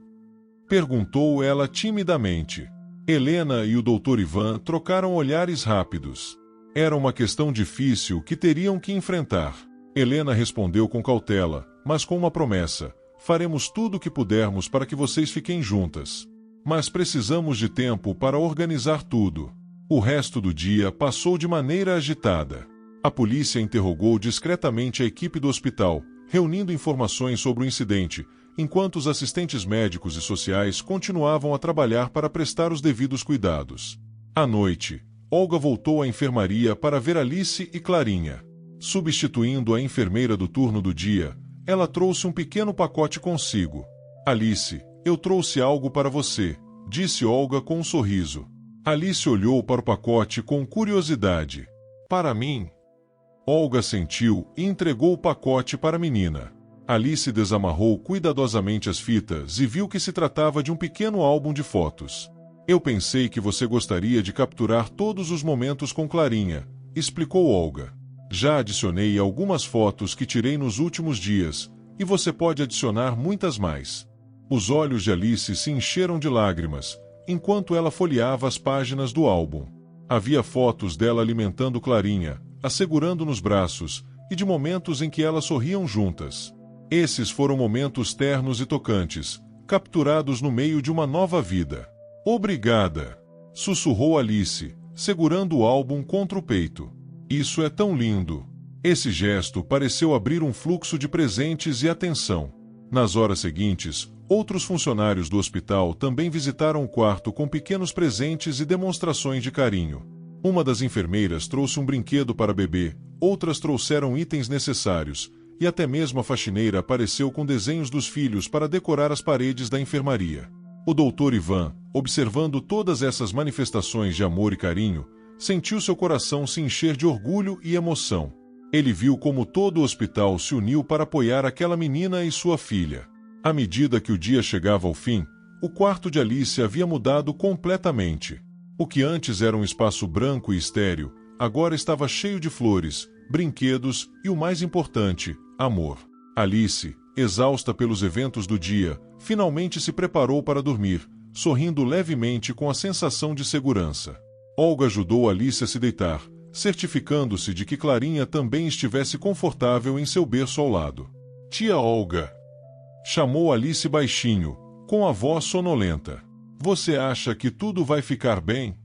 Perguntou ela timidamente. Helena e o Dr. Ivan trocaram olhares rápidos. Era uma questão difícil que teriam que enfrentar. Helena respondeu com cautela, mas com uma promessa. Faremos tudo o que pudermos para que vocês fiquem juntas. Mas precisamos de tempo para organizar tudo. O resto do dia passou de maneira agitada. A polícia interrogou discretamente a equipe do hospital, reunindo informações sobre o incidente, enquanto os assistentes médicos e sociais continuavam a trabalhar para prestar os devidos cuidados. À noite, Olga voltou à enfermaria para ver Alice e Clarinha. Substituindo a enfermeira do turno do dia, ela trouxe um pequeno pacote consigo. Alice, eu trouxe algo para você, disse Olga com um sorriso. Alice olhou para o pacote com curiosidade. Para mim? Olga sentiu e entregou o pacote para a menina. Alice desamarrou cuidadosamente as fitas e viu que se tratava de um pequeno álbum de fotos. Eu pensei que você gostaria de capturar todos os momentos com Clarinha, explicou Olga. Já adicionei algumas fotos que tirei nos últimos dias, e você pode adicionar muitas mais. Os olhos de Alice se encheram de lágrimas, enquanto ela folheava as páginas do álbum. Havia fotos dela alimentando Clarinha, a segurando nos braços, e de momentos em que elas sorriam juntas. Esses foram momentos ternos e tocantes, capturados no meio de uma nova vida. Obrigada! Sussurrou Alice, segurando o álbum contra o peito. Isso é tão lindo! Esse gesto pareceu abrir um fluxo de presentes e atenção. Nas horas seguintes, outros funcionários do hospital também visitaram o quarto com pequenos presentes e demonstrações de carinho. Uma das enfermeiras trouxe um brinquedo para bebê, outras trouxeram itens necessários, e até mesmo a faxineira apareceu com desenhos dos filhos para decorar as paredes da enfermaria. O Dr. Ivan, observando todas essas manifestações de amor e carinho, sentiu seu coração se encher de orgulho e emoção. Ele viu como todo o hospital se uniu para apoiar aquela menina e sua filha. À medida que o dia chegava ao fim, o quarto de Alice havia mudado completamente. O que antes era um espaço branco e estéril, agora estava cheio de flores, brinquedos e, o mais importante, amor. Alice, exausta pelos eventos do dia, finalmente se preparou para dormir, sorrindo levemente com a sensação de segurança. Olga ajudou Alice a se deitar, certificando-se de que Clarinha também estivesse confortável em seu berço ao lado. Tia Olga! Chamou Alice baixinho, com a voz sonolenta. Você acha que tudo vai ficar bem?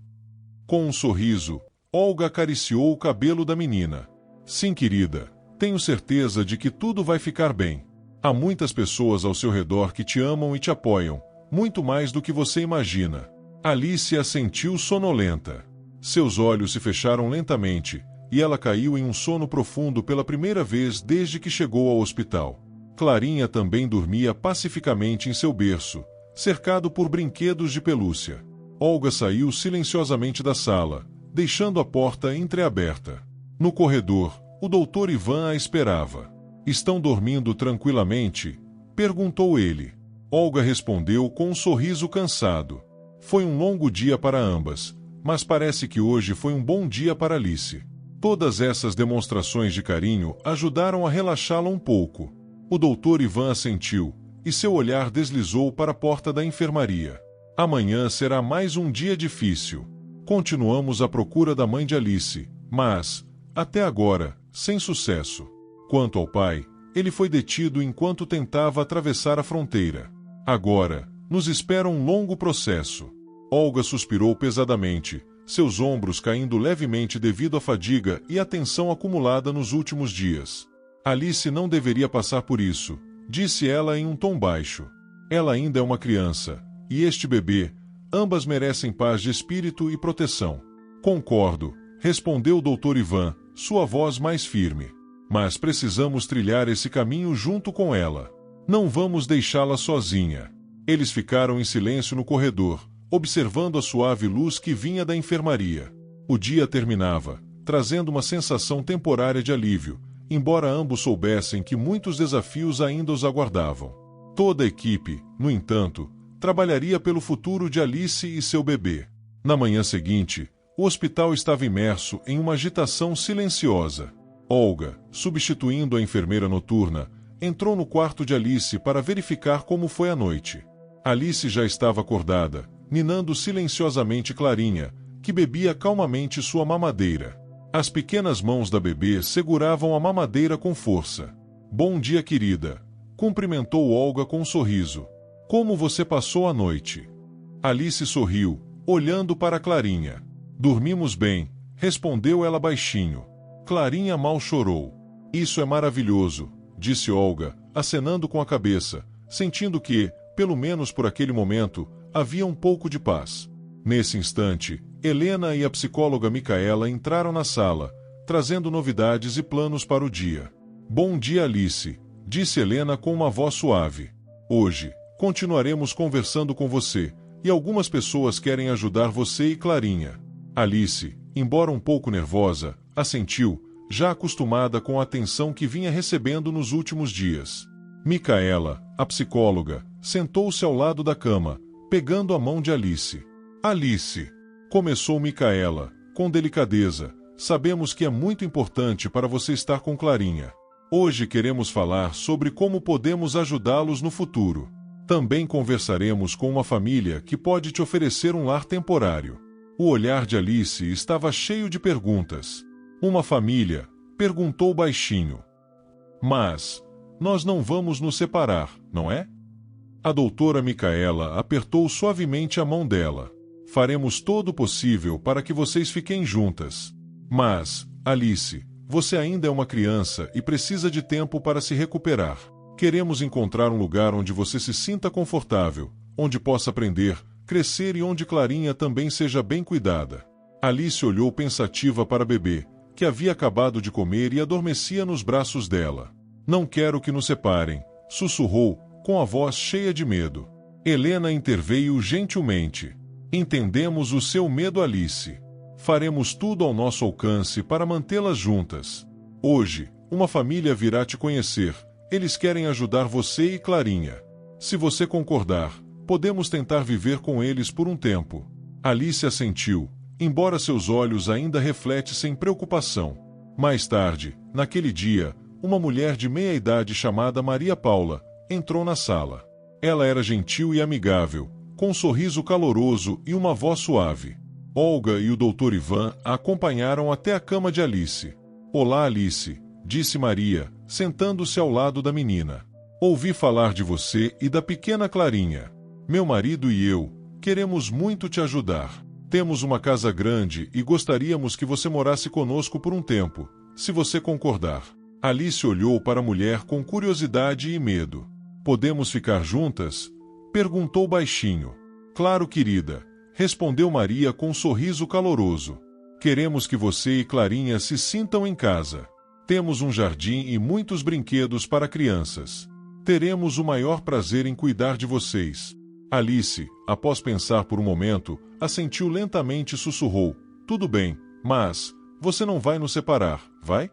Com um sorriso, Olga acariciou o cabelo da menina. Sim, querida, tenho certeza de que tudo vai ficar bem. Há muitas pessoas ao seu redor que te amam e te apoiam, muito mais do que você imagina. Alice assentiu sonolenta. Seus olhos se fecharam lentamente, e ela caiu em um sono profundo pela primeira vez desde que chegou ao hospital. Clarinha também dormia pacificamente em seu berço, cercado por brinquedos de pelúcia. Olga saiu silenciosamente da sala, deixando a porta entreaberta. No corredor, o Dr. Ivan a esperava. "Estão dormindo tranquilamente?" perguntou ele. Olga respondeu com um sorriso cansado. Foi um longo dia para ambas, mas parece que hoje foi um bom dia para Alice. Todas essas demonstrações de carinho ajudaram a relaxá-la um pouco. O Dr. Ivan assentiu, e seu olhar deslizou para a porta da enfermaria. "Amanhã será mais um dia difícil. Continuamos à procura da mãe de Alice, mas, até agora, sem sucesso. Quanto ao pai, ele foi detido enquanto tentava atravessar a fronteira. Agora, nos espera um longo processo." Olga suspirou pesadamente, seus ombros caindo levemente devido à fadiga e à tensão acumulada nos últimos dias. "Alice não deveria passar por isso", disse ela em um tom baixo. "Ela ainda é uma criança, e este bebê, ambas merecem paz de espírito e proteção." "Concordo", respondeu o Dr. Ivan, sua voz mais firme. "Mas precisamos trilhar esse caminho junto com ela. Não vamos deixá-la sozinha." Eles ficaram em silêncio no corredor, observando a suave luz que vinha da enfermaria. O dia terminava, trazendo uma sensação temporária de alívio, embora ambos soubessem que muitos desafios ainda os aguardavam. Toda a equipe, no entanto, trabalharia pelo futuro de Alice e seu bebê. Na manhã seguinte, o hospital estava imerso em uma agitação silenciosa. Olga, substituindo a enfermeira noturna, entrou no quarto de Alice para verificar como foi a noite. Alice já estava acordada, ninando silenciosamente Clarinha, que bebia calmamente sua mamadeira. As pequenas mãos da bebê seguravam a mamadeira com força. "Bom dia, querida", cumprimentou Olga com um sorriso. "Como você passou a noite?" Alice sorriu, olhando para Clarinha. "Dormimos bem", respondeu ela baixinho. Clarinha mal chorou. "Isso é maravilhoso", disse Olga, acenando com a cabeça, sentindo que, pelo menos por aquele momento, havia um pouco de paz. Nesse instante, Helena e a psicóloga Micaela entraram na sala, trazendo novidades e planos para o dia. "Bom dia, Alice", disse Helena com uma voz suave. "Hoje, continuaremos conversando com você, e algumas pessoas querem ajudar você e Clarinha." Alice, embora um pouco nervosa, assentiu, já acostumada com a atenção que vinha recebendo nos últimos dias. Micaela, a psicóloga, sentou-se ao lado da cama, pegando a mão de Alice. "Alice", começou Micaela, com delicadeza, "sabemos que é muito importante para você estar com Clarinha. Hoje queremos falar sobre como podemos ajudá-los no futuro. Também conversaremos com uma família que pode te oferecer um lar temporário." O olhar de Alice estava cheio de perguntas. "Uma família?", perguntou baixinho. "Mas, nós não vamos nos separar, não é?" A doutora Micaela apertou suavemente a mão dela. "Faremos todo o possível para que vocês fiquem juntas. Mas, Alice, você ainda é uma criança e precisa de tempo para se recuperar. Queremos encontrar um lugar onde você se sinta confortável, onde possa aprender, crescer e onde Clarinha também seja bem cuidada." Alice olhou pensativa para a bebê, que havia acabado de comer e adormecia nos braços dela. "Não quero que nos separem", sussurrou, com a voz cheia de medo. Helena interveio gentilmente. "Entendemos o seu medo, Alice. Faremos tudo ao nosso alcance para mantê-las juntas. Hoje, uma família virá te conhecer. Eles querem ajudar você e Clarinha. Se você concordar, podemos tentar viver com eles por um tempo." Alice assentiu, embora seus olhos ainda refletissem preocupação. Mais tarde, naquele dia, uma mulher de meia-idade chamada Maria Paula entrou na sala. Ela era gentil e amigável, com um sorriso caloroso e uma voz suave. Olga e o Dr. Ivan a acompanharam até a cama de Alice. "Olá, Alice", disse Maria, sentando-se ao lado da menina. "Ouvi falar de você e da pequena Clarinha. Meu marido e eu queremos muito te ajudar. Temos uma casa grande e gostaríamos que você morasse conosco por um tempo, se você concordar." Alice olhou para a mulher com curiosidade e medo. "Podemos ficar juntas?", perguntou baixinho. "Claro, querida", respondeu Maria com um sorriso caloroso. "Queremos que você e Clarinha se sintam em casa. Temos um jardim e muitos brinquedos para crianças. Teremos o maior prazer em cuidar de vocês. Alice, após pensar por um momento, assentiu lentamente e sussurrou: tudo bem, mas você não vai nos separar, vai?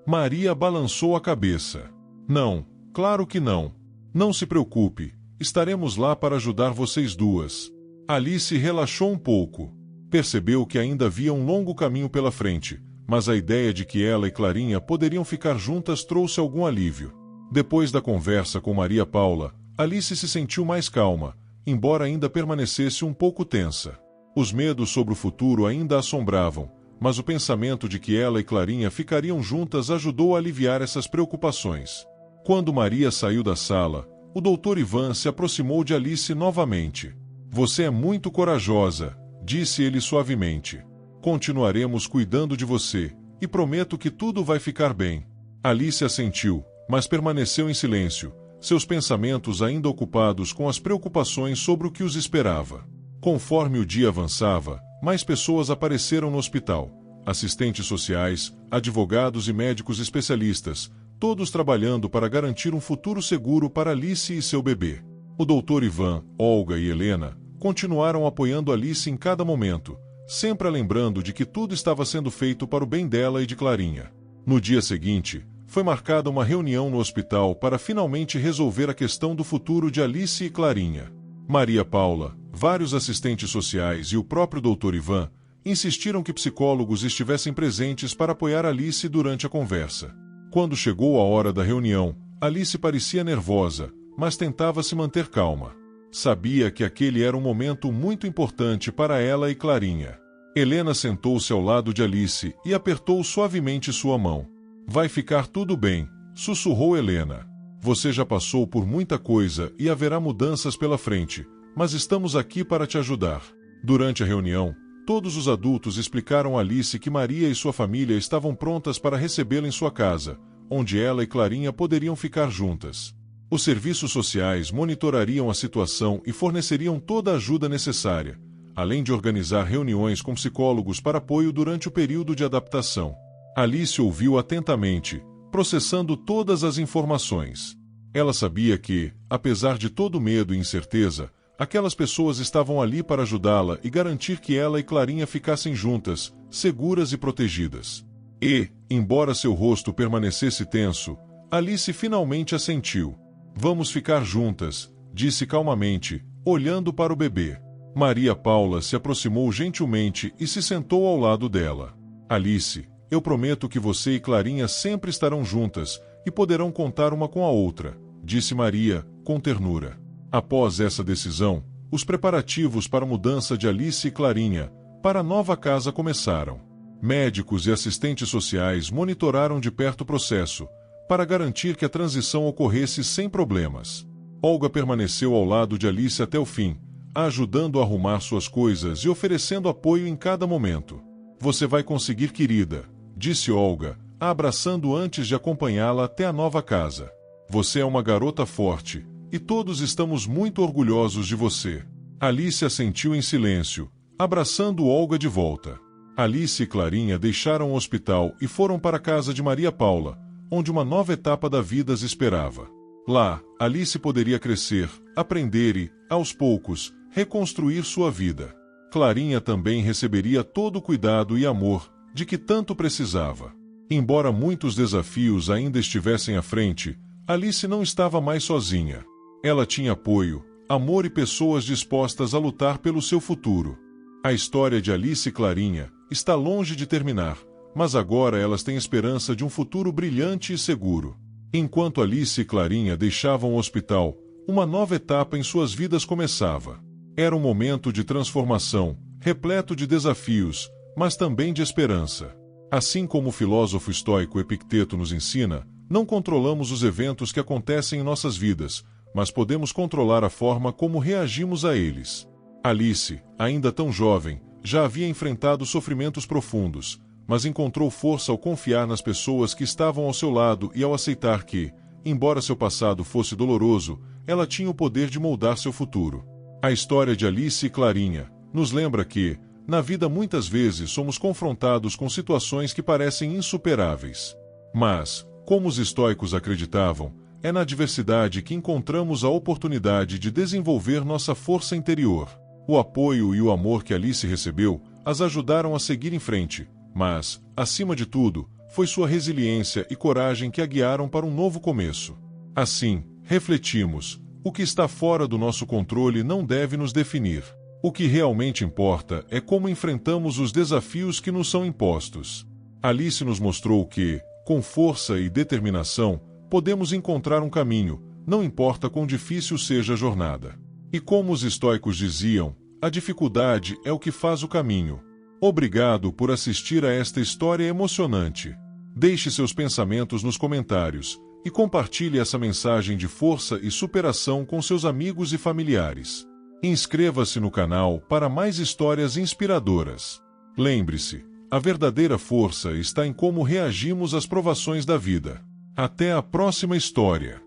Maria balançou a cabeça. Não, claro que não. Não se preocupe, estaremos lá para ajudar vocês duas. Alice relaxou um pouco. Percebeu que ainda havia um longo caminho pela frente, mas a ideia de que ela e Clarinha poderiam ficar juntas trouxe algum alívio. Depois da conversa com Maria Paula, Alice se sentiu mais calma, embora ainda permanecesse um pouco tensa. Os medos sobre o futuro ainda a assombravam, mas o pensamento de que ela e Clarinha ficariam juntas ajudou a aliviar essas preocupações. Quando Maria saiu da sala, o Dr. Ivan se aproximou de Alice novamente. Você é muito corajosa, disse ele suavemente. Continuaremos cuidando de você, e prometo que tudo vai ficar bem. Alice assentiu, mas permaneceu em silêncio, seus pensamentos ainda ocupados com as preocupações sobre o que os esperava. Conforme o dia avançava, mais pessoas apareceram no hospital. Assistentes sociais, advogados e médicos especialistas, todos trabalhando para garantir um futuro seguro para Alice e seu bebê. O Dr. Ivan, Olga e Helena continuaram apoiando Alice em cada momento, sempre a lembrando de que tudo estava sendo feito para o bem dela e de Clarinha. No dia seguinte, foi marcada uma reunião no hospital para finalmente resolver a questão do futuro de Alice e Clarinha. Maria Paula, vários assistentes sociais e o próprio Dr. Ivan insistiram que psicólogos estivessem presentes para apoiar Alice durante a conversa. Quando chegou a hora da reunião, Alice parecia nervosa, mas tentava se manter calma. Sabia que aquele era um momento muito importante para ela e Clarinha. Helena sentou-se ao lado de Alice e apertou suavemente sua mão. Vai ficar tudo bem, sussurrou Helena. Você já passou por muita coisa e haverá mudanças pela frente, mas estamos aqui para te ajudar. Durante a reunião, todos os adultos explicaram a Alice que Maria e sua família estavam prontas para recebê-la em sua casa, onde ela e Clarinha poderiam ficar juntas. Os serviços sociais monitorariam a situação e forneceriam toda a ajuda necessária, além de organizar reuniões com psicólogos para apoio durante o período de adaptação. Alice ouviu atentamente, processando todas as informações. Ela sabia que, apesar de todo o medo e incerteza, aquelas pessoas estavam ali para ajudá-la e garantir que ela e Clarinha ficassem juntas, seguras e protegidas. E, embora seu rosto permanecesse tenso, Alice finalmente assentiu. Vamos ficar juntas, disse calmamente, olhando para o bebê. Maria Paula se aproximou gentilmente e se sentou ao lado dela. Alice, eu prometo que você e Clarinha sempre estarão juntas e poderão contar uma com a outra, disse Maria, com ternura. Após essa decisão, os preparativos para a mudança de Alice e Clarinha para a nova casa começaram. Médicos e assistentes sociais monitoraram de perto o processo, para garantir que a transição ocorresse sem problemas. Olga permaneceu ao lado de Alice até o fim, a ajudando a arrumar suas coisas e oferecendo apoio em cada momento. Você vai conseguir, querida, disse Olga, a abraçando antes de acompanhá-la até a nova casa. Você é uma garota forte, e todos estamos muito orgulhosos de você. Alice assentiu em silêncio, abraçando Olga de volta. Alice e Clarinha deixaram o hospital e foram para a casa de Maria Paula, onde uma nova etapa da vida as esperava. Lá, Alice poderia crescer, aprender e, aos poucos, reconstruir sua vida. Clarinha também receberia todo o cuidado e amor de que tanto precisava. Embora muitos desafios ainda estivessem à frente, Alice não estava mais sozinha. Ela tinha apoio, amor e pessoas dispostas a lutar pelo seu futuro. A história de Alice e Clarinha está longe de terminar, mas agora elas têm esperança de um futuro brilhante e seguro. Enquanto Alice e Clarinha deixavam o hospital, uma nova etapa em suas vidas começava. Era um momento de transformação, repleto de desafios, mas também de esperança. Assim como o filósofo estoico Epicteto nos ensina, não controlamos os eventos que acontecem em nossas vidas, mas podemos controlar a forma como reagimos a eles. Alice, ainda tão jovem, já havia enfrentado sofrimentos profundos, mas encontrou força ao confiar nas pessoas que estavam ao seu lado e ao aceitar que, embora seu passado fosse doloroso, ela tinha o poder de moldar seu futuro. A história de Alice e Clarinha nos lembra que, na vida muitas vezes somos confrontados com situações que parecem insuperáveis. Mas, como os estoicos acreditavam, é na adversidade que encontramos a oportunidade de desenvolver nossa força interior. O apoio e o amor que Alice recebeu as ajudaram a seguir em frente, mas, acima de tudo, foi sua resiliência e coragem que a guiaram para um novo começo. Assim, refletimos: o que está fora do nosso controle não deve nos definir. O que realmente importa é como enfrentamos os desafios que nos são impostos. Alice nos mostrou que, com força e determinação, podemos encontrar um caminho, não importa quão difícil seja a jornada. E como os estoicos diziam, a dificuldade é o que faz o caminho. Obrigado por assistir a esta história emocionante. Deixe seus pensamentos nos comentários e compartilhe essa mensagem de força e superação com seus amigos e familiares. Inscreva-se no canal para mais histórias inspiradoras. Lembre-se, a verdadeira força está em como reagimos às provações da vida. Até a próxima história.